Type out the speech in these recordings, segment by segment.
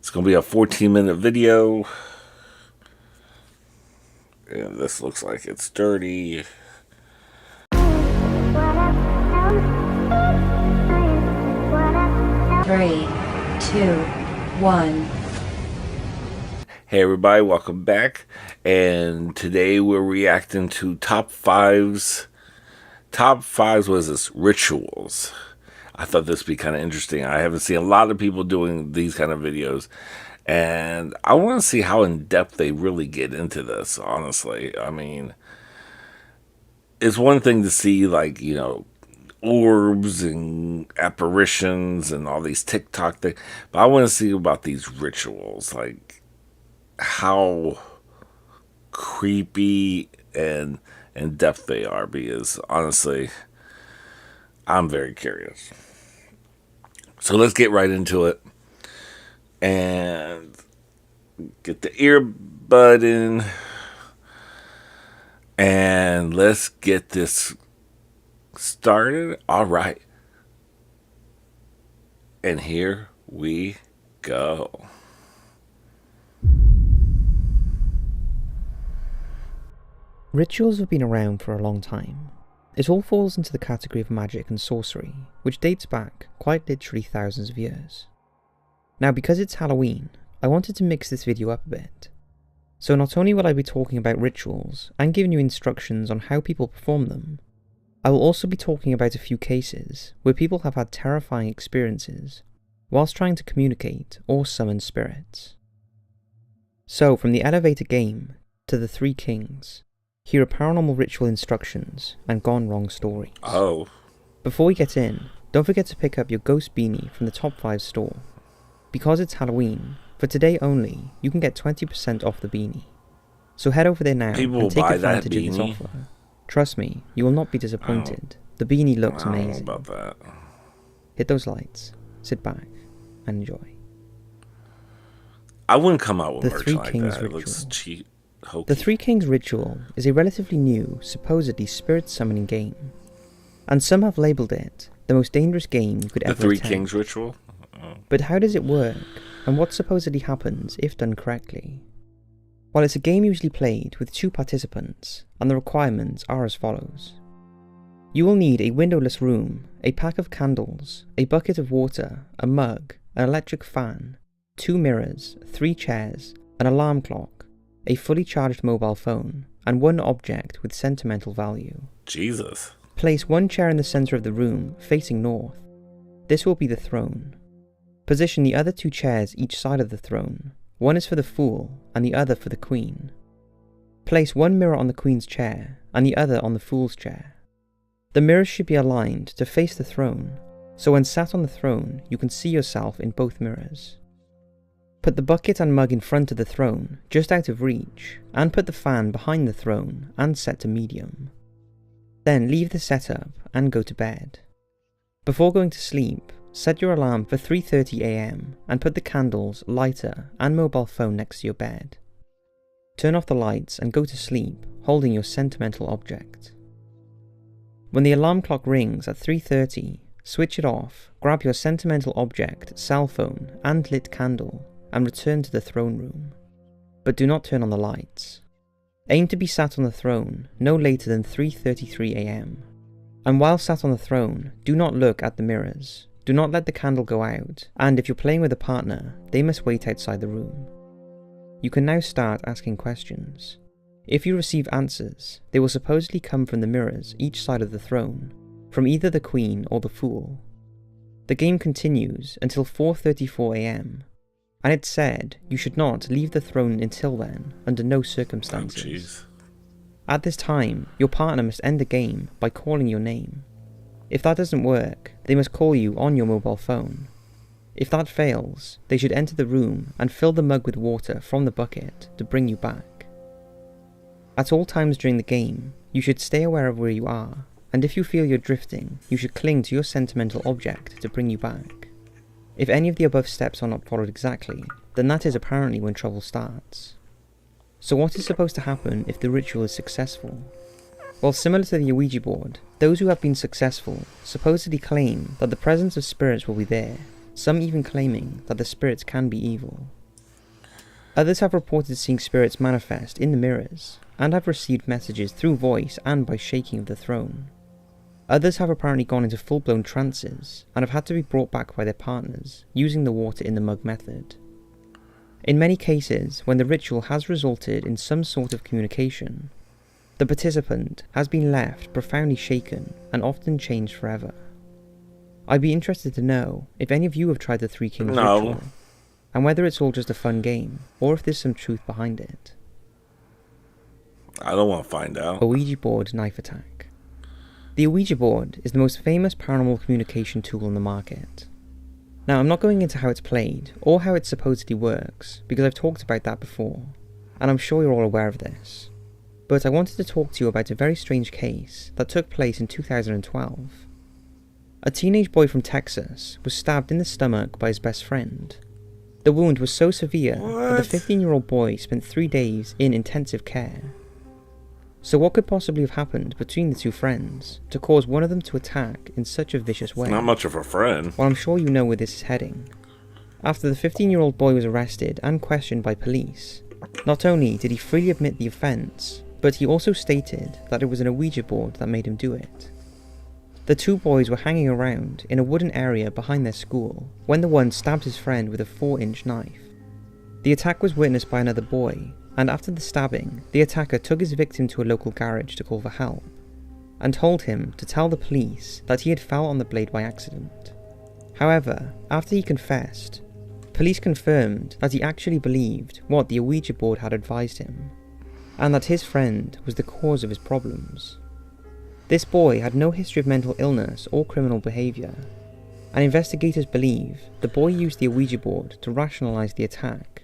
It's going to be a 14-minute video. And this looks like it's dirty. Three, two, one. Hey everybody, welcome back. And today we're reacting to top 5's. Top 5's was this rituals. I thought this would be kind of interesting. I haven't seen a lot of people doing these kind of videos. And I want to see how in depth they really get into this, honestly. I mean, it's one thing to see, like, you know, orbs and apparitions and all these TikTok things. But I want to see about these rituals, like how creepy and in depth they are, because honestly, I'm very curious. So let's get right into it and get the earbud in and let's get this started. All right. And here we go. Rituals have been around for a long time. It all falls into the category of magic and sorcery, which dates back quite literally thousands of years. Now, because it's Halloween, I wanted to mix this video up a bit. So not only will I be talking about rituals and giving you instructions on how people perform them, I will also be talking about a few cases where people have had terrifying experiences whilst trying to communicate or summon spirits. So from the elevator game to the Three Kings, here are paranormal ritual instructions and gone wrong stories. Oh. Before we get in, don't forget to pick up your ghost beanie from the Top 5 store. Because it's Halloween, for today only, you can get 20% off the beanie. So head over there now and take advantage of this offer. Trust me, you will not be disappointed. The beanie looks amazing. I don't know about that. Hit those lights, sit back, and enjoy. I wouldn't come out with The merch Three like Kings that. Ritual. It looks cheap. Hokey. The Three Kings Ritual is a relatively new, supposedly spirit summoning game. And some have labelled it the most dangerous game you could ever attempt. The attempt. Three Kings Ritual? Oh. But how does it work, and what supposedly happens if done correctly? Well, it's a game usually played with 2 participants, and the requirements are as follows. You will need a windowless room, a pack of candles, a bucket of water, a mug, an electric fan, 2 mirrors, 3 chairs, an alarm clock, a fully charged mobile phone, and 1 object with sentimental value. Jesus. Place 1 chair in the centre of the room, facing north. This will be the throne. Position the other 2 chairs each side of the throne. One is for the fool, and the other for the queen. Place 1 mirror on the queen's chair, and the other on the fool's chair. The mirrors should be aligned to face the throne, so when sat on the throne, you can see yourself in both mirrors. Put the bucket and mug in front of the throne, just out of reach, and put the fan behind the throne and set to medium. Then leave the setup and go to bed. Before going to sleep, set your alarm for 3:30 AM and put the candles, lighter, and mobile phone next to your bed. Turn off the lights and go to sleep, holding your sentimental object. When the alarm clock rings at 3:30, switch it off, grab your sentimental object, cell phone, and lit candle, and return to the throne room. But do not turn on the lights. Aim to be sat on the throne no later than 3:33 AM. And while sat on the throne, do not look at the mirrors. Do not let the candle go out, and if you're playing with a partner, they must wait outside the room. You can now start asking questions. If you receive answers, they will supposedly come from the mirrors each side of the throne, from either the queen or the fool. The game continues until 4:34 AM, and it's said you should not leave the throne until then, under no circumstances. At this time, your partner must end the game by calling your name. If that doesn't work, they must call you on your mobile phone. If that fails, they should enter the room and fill the mug with water from the bucket to bring you back. At all times during the game, you should stay aware of where you are, and if you feel you're drifting, you should cling to your sentimental object to bring you back. If any of the above steps are not followed exactly, then that is apparently when trouble starts. So what is supposed to happen if the ritual is successful? Well, similar to the Ouija board, those who have been successful supposedly claim that the presence of spirits will be there, some even claiming that the spirits can be evil. Others have reported seeing spirits manifest in the mirrors, and have received messages through voice and by shaking of the throne. Others have apparently gone into full-blown trances, and have had to be brought back by their partners, using the water in the mug method. In many cases, when the ritual has resulted in some sort of communication, the participant has been left profoundly shaken and often changed forever. I'd be interested to know if any of you have tried the Three Kings ritual, and whether it's all just a fun game, or if there's some truth behind it. I don't want to find out. A Ouija board knife attack. The Ouija board is the most famous paranormal communication tool on the market. Now, I'm not going into how it's played, or how it supposedly works, because I've talked about that before, and I'm sure you're all aware of this. But I wanted to talk to you about a very strange case that took place in 2012. A teenage boy from Texas was stabbed in the stomach by his best friend. The wound was so severe that the 15-year-old boy spent 3 days in intensive care. So what could possibly have happened between the two friends to cause one of them to attack in such a vicious way? Not much of a friend. Well, I'm sure you know where this is heading. After the 15-year-old boy was arrested and questioned by police, not only did he freely admit the offence, but he also stated that it was an Ouija board that made him do it. The two boys were hanging around in a wooden area behind their school when the one stabbed his friend with a 4-inch knife. The attack was witnessed by another boy, and after the stabbing, the attacker took his victim to a local garage to call for help, and told him to tell the police that he had fell on the blade by accident. However, after he confessed, police confirmed that he actually believed what the Ouija board had advised him, and that his friend was the cause of his problems. This boy had no history of mental illness or criminal behaviour, and investigators believe the boy used the Ouija board to rationalise the attack,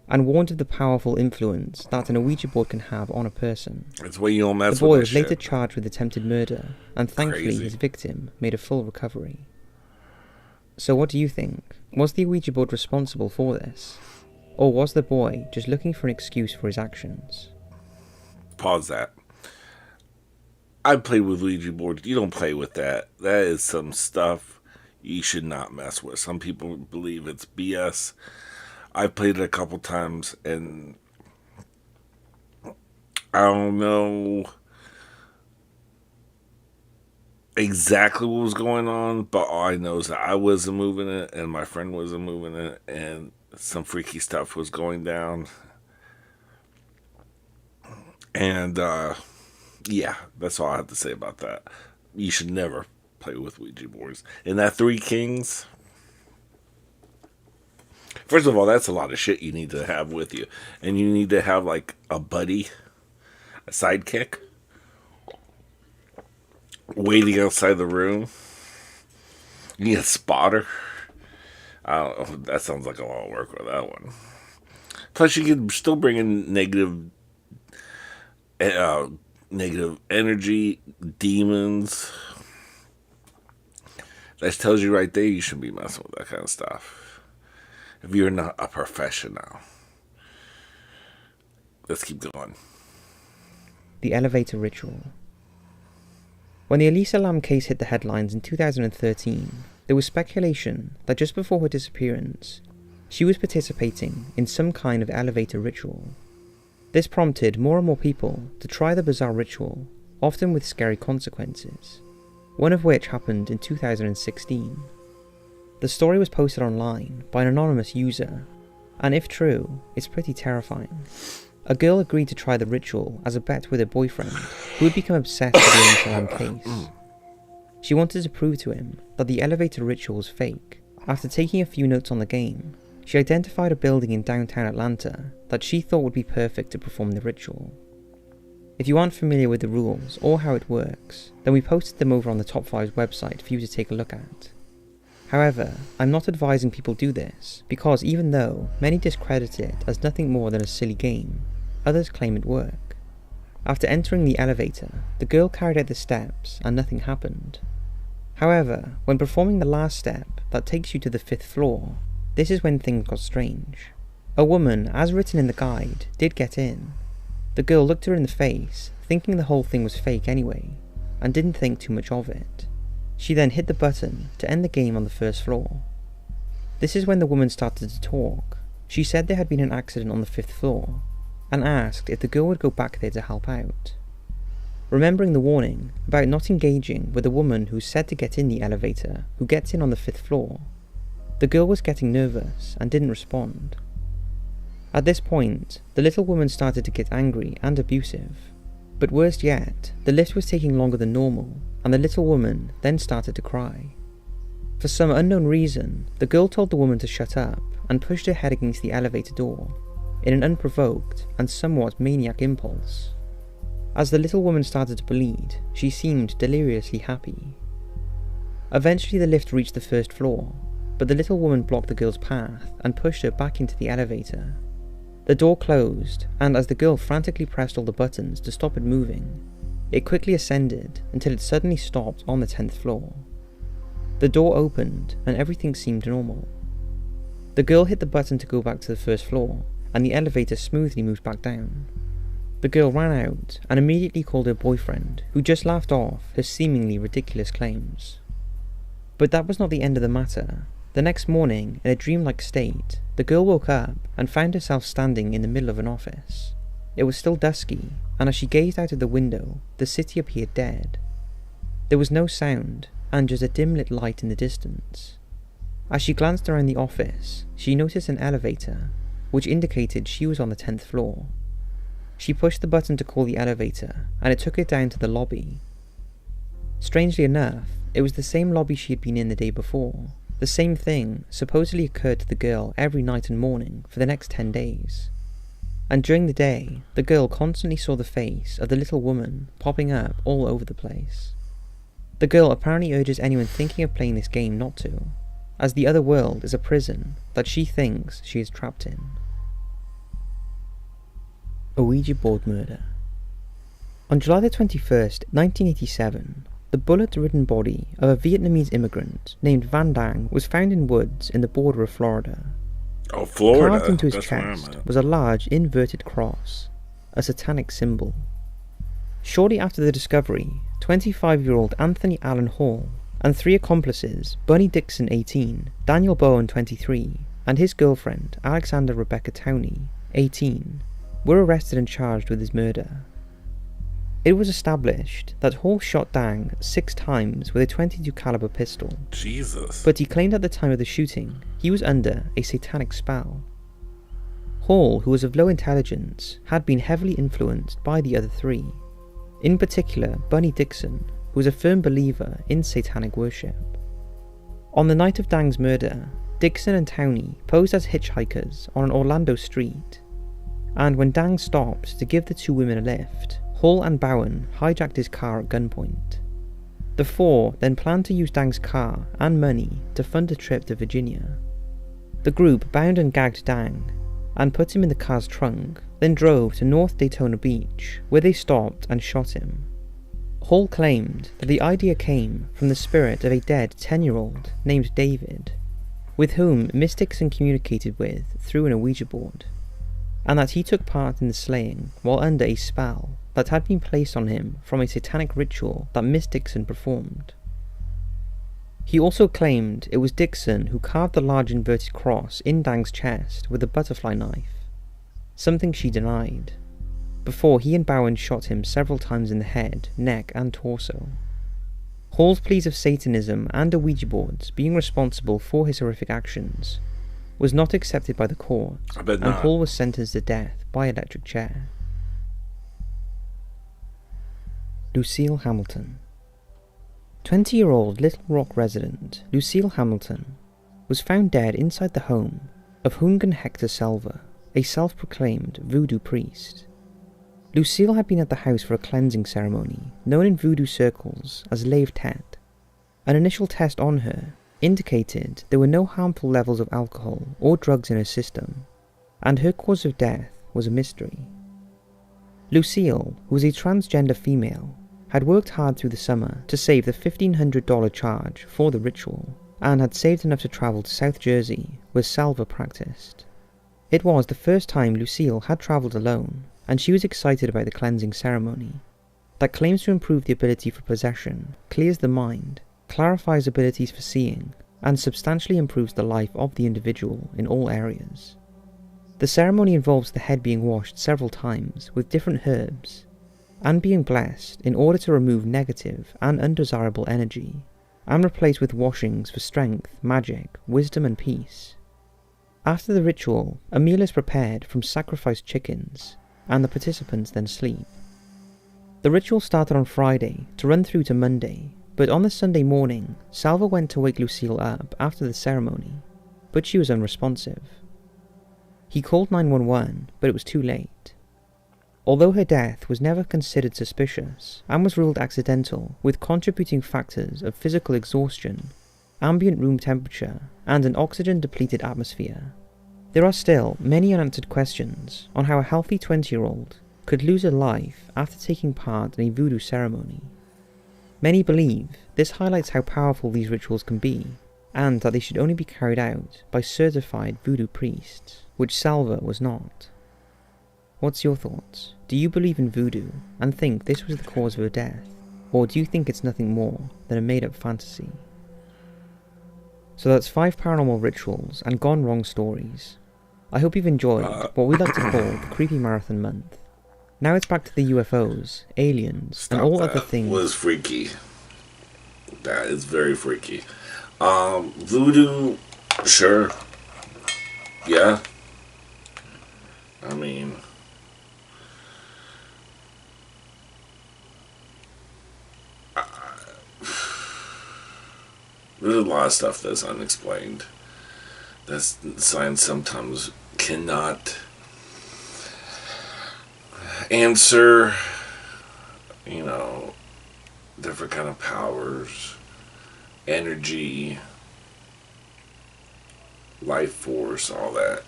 and warned of the powerful influence that an Ouija board can have on a person. That's why you don't mess with The boy that was shit. later charged with attempted murder, and thankfully Crazy. his victim made a full recovery. So what do you think? Was the Ouija board responsible for this? Or was the boy just looking for an excuse for his actions? Pause that. I played with Ouija boards. You don't play with that. That is some stuff you should not mess with. Some people believe it's BS. I played it a couple times, and I don't know exactly what was going on, but all I know is that I wasn't moving it, and my friend wasn't moving it, and some freaky stuff was going down. And, yeah, that's all I have to say about that. You should never play with Ouija boards. And that Three Kings, first of all, that's a lot of shit you need to have with you. And you need to have, like, a buddy, a sidekick, waiting outside the room. You need a spotter. I don't know. That sounds like a lot of work with that one. Plus, you can still bring in negative energy, demons. That tells you right there you shouldn't be messing with that kind of stuff. If you're not a professional. Let's keep going. The elevator ritual. When the Elisa Lam case hit the headlines in 2013, there was speculation that just before her disappearance, she was participating in some kind of elevator ritual. This prompted more and more people to try the bizarre ritual, often with scary consequences, one of which happened in 2016. The story was posted online by an anonymous user, and if true, it's pretty terrifying. A girl agreed to try the ritual as a bet with her boyfriend, who had become obsessed with the Elisa Lam case. She wanted to prove to him that the elevator ritual was fake. After taking a few notes on the game, she identified a building in downtown Atlanta that she thought would be perfect to perform the ritual. If you aren't familiar with the rules or how it works, then we posted them over on the Top 5's website for you to take a look at. However, I'm not advising people do this, because even though many discredit it as nothing more than a silly game, others claim it worked. After entering the elevator, the girl carried out the steps and nothing happened. However, when performing the last step that takes you to the 5th floor, this is when things got strange. A woman, as written in the guide, did get in. The girl looked her in the face, thinking the whole thing was fake anyway, and didn't think too much of it. She then hit the button to end the game on the 1st floor. This is when the woman started to talk. She said there had been an accident on the 5th floor, and asked if the girl would go back there to help out. Remembering the warning about not engaging with a woman who's said to get in the elevator who gets in on the 5th floor, the girl was getting nervous and didn't respond. At this point, the little woman started to get angry and abusive, but worst yet, the lift was taking longer than normal, and the little woman then started to cry. For some unknown reason, the girl told the woman to shut up and pushed her head against the elevator door, in an unprovoked and somewhat maniac impulse. As the little woman started to bleed, she seemed deliriously happy. Eventually the lift reached the 1st floor, but the little woman blocked the girl's path and pushed her back into the elevator. The door closed, and as the girl frantically pressed all the buttons to stop it moving, it quickly ascended until it suddenly stopped on the 10th floor. The door opened and everything seemed normal. The girl hit the button to go back to the 1st floor, and the elevator smoothly moved back down. The girl ran out and immediately called her boyfriend, who just laughed off her seemingly ridiculous claims. But that was not the end of the matter. The next morning, in a dreamlike state, the girl woke up and found herself standing in the middle of an office. It was still dusky, and as she gazed out of the window, the city appeared dead. There was no sound, and just a dim-lit light in the distance. As she glanced around the office, she noticed an elevator, which indicated she was on the 10th floor. She pushed the button to call the elevator, and it took her down to the lobby. Strangely enough, it was the same lobby she had been in the day before. The same thing supposedly occurred to the girl every night and morning for the next 10 days. And during the day, the girl constantly saw the face of the little woman popping up all over the place. The girl apparently urges anyone thinking of playing this game not to, as the other world is a prison that she thinks she is trapped in. A Ouija board murder. On July the 21st, 1987, the bullet-ridden body of a Vietnamese immigrant named Van Dang was found in woods in the border of Florida. Oh, Florida. Carved into his That's where I'm chest at. was a large inverted cross, a satanic symbol. Shortly after the discovery, 25-year-old Anthony Allen Hall and 3 accomplices, Bunny Dixon 18, Daniel Bowen 23, and his girlfriend Alexander Rebecca Towney 18, were arrested and charged with his murder. It was established that Hall shot Dang 6 times with a .22 caliber pistol, Jesus. but he claimed at the time of the shooting he was under a satanic spell. Hall, who was of low intelligence, had been heavily influenced by the other 3, in particular Bunny Dixon, who was a firm believer in satanic worship. On the night of Dang's murder, Dixon and Towney posed as hitchhikers on an Orlando street, and when Dang stopped to give the 2 women a lift, Hall and Bowen hijacked his car at gunpoint. The 4 then planned to use Dang's car and money to fund a trip to Virginia. The group bound and gagged Dang and put him in the car's trunk, then drove to North Daytona Beach, where they stopped and shot him. Hall claimed that the idea came from the spirit of a dead 10-year-old named David, with whom Miss Dixon communicated with through an Ouija board, and that he took part in the slaying while under a spell that had been placed on him from a satanic ritual that Miss Dixon performed. He also claimed it was Dixon who carved the large inverted cross in Dang's chest with a butterfly knife, something she denied, before he and Bowen shot him several times in the head, neck and torso. Hall's pleas of Satanism and Ouija boards being responsible for his horrific actions was not accepted by the court, and Hall was sentenced to death by electric chair. Lucille Hamilton. 20-year-old Little Rock resident Lucille Hamilton was found dead inside the home of Hungan Hector Selva, a self-proclaimed voodoo priest. Lucille had been at the house for a cleansing ceremony known in voodoo circles as Lave Tet. An initial test on her indicated there were no harmful levels of alcohol or drugs in her system, and her cause of death was a mystery. Lucille, who was a transgender female, had worked hard through the summer to save the $1,500 charge for the ritual, and had saved enough to travel to South Jersey, where Selva practiced. It was the first time Lucille had travelled alone, and she was excited about the cleansing ceremony, that claims to improve the ability for possession, clears the mind, clarifies abilities for seeing, and substantially improves the life of the individual in all areas. The ceremony involves the head being washed several times with different herbs, and being blessed in order to remove negative and undesirable energy, and replaced with washings for strength, magic, wisdom and peace. After the ritual, a meal is prepared from sacrificed chickens, and the participants then sleep. The ritual started on Friday to run through to Monday, but on the Sunday morning, Salva went to wake Lucille up after the ceremony, but she was unresponsive. He called 911, but it was too late. Although her death was never considered suspicious and was ruled accidental with contributing factors of physical exhaustion, ambient room temperature, and an oxygen-depleted atmosphere, there are still many unanswered questions on how a healthy 20-year-old could lose her life after taking part in a voodoo ceremony. Many believe this highlights how powerful these rituals can be, and that they should only be carried out by certified voodoo priests, which Salva was not. What's your thoughts? Do you believe in voodoo and think this was the cause of her death, or do you think it's nothing more than a made-up fantasy? So that's 5 paranormal rituals and gone wrong stories. I hope you've enjoyed what we like to call the Creepy Marathon Month. Now it's back to the UFOs, aliens, and all other things. That was freaky. That is very freaky. Voodoo, sure. Yeah. I mean, there's a lot of stuff that's unexplained. That science sometimes cannot answer. You know, different kind of powers, energy, life force, all that.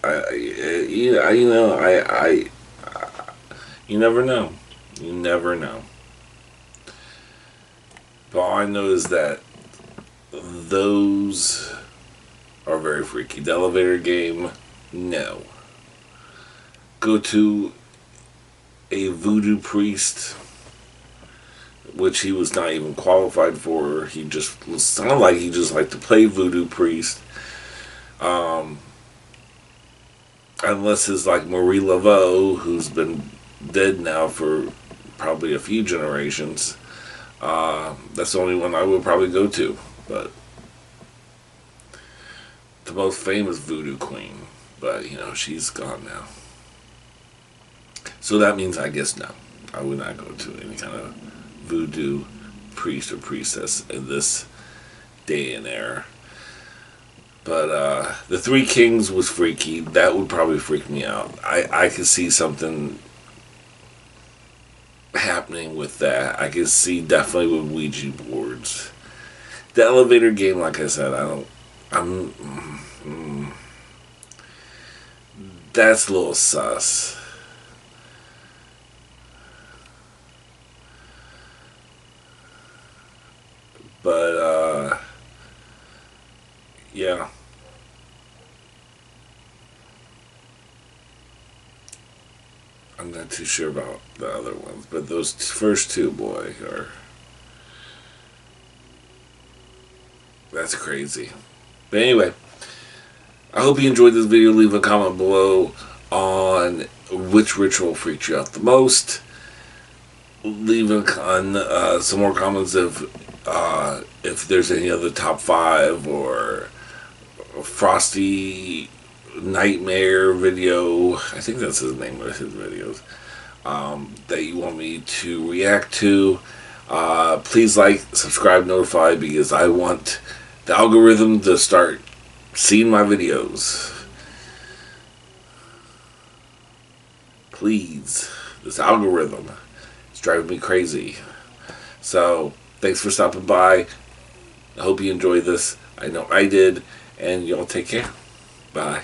You never know. You never know. But all I know is that those are very freaky. The elevator game, no. Go to a voodoo priest, which he was not even qualified for. He just sounded like he just liked to play voodoo priest. Unless it's like Marie Laveau, who's been dead now for probably a few generations. That's the only one I would probably go to. But the most famous voodoo queen, but you know, she's gone now. So that means, I guess, no, I would not go to any kind of voodoo priest or priestess in this day and era. But the Three Kings was freaky. That would probably freak me out. I could see something happening with that. I could see definitely with Ouija boards. The elevator game, like I said, that's a little sus. But, yeah. I'm not too sure about the other ones, but those first two, boy, that's crazy. But anyway, I hope you enjoyed this video. Leave a comment below on which ritual freaked you out the most. Leave on some more comments if there's any other top 5 or Frosty Nightmare video. I think that's his name of his videos. That you want me to react to. Please like, subscribe, notify, because I want the algorithm to start seeing my videos. Please. This algorithm is driving me crazy. So, thanks for stopping by. I hope you enjoyed this. I know I did. And y'all take care. Bye.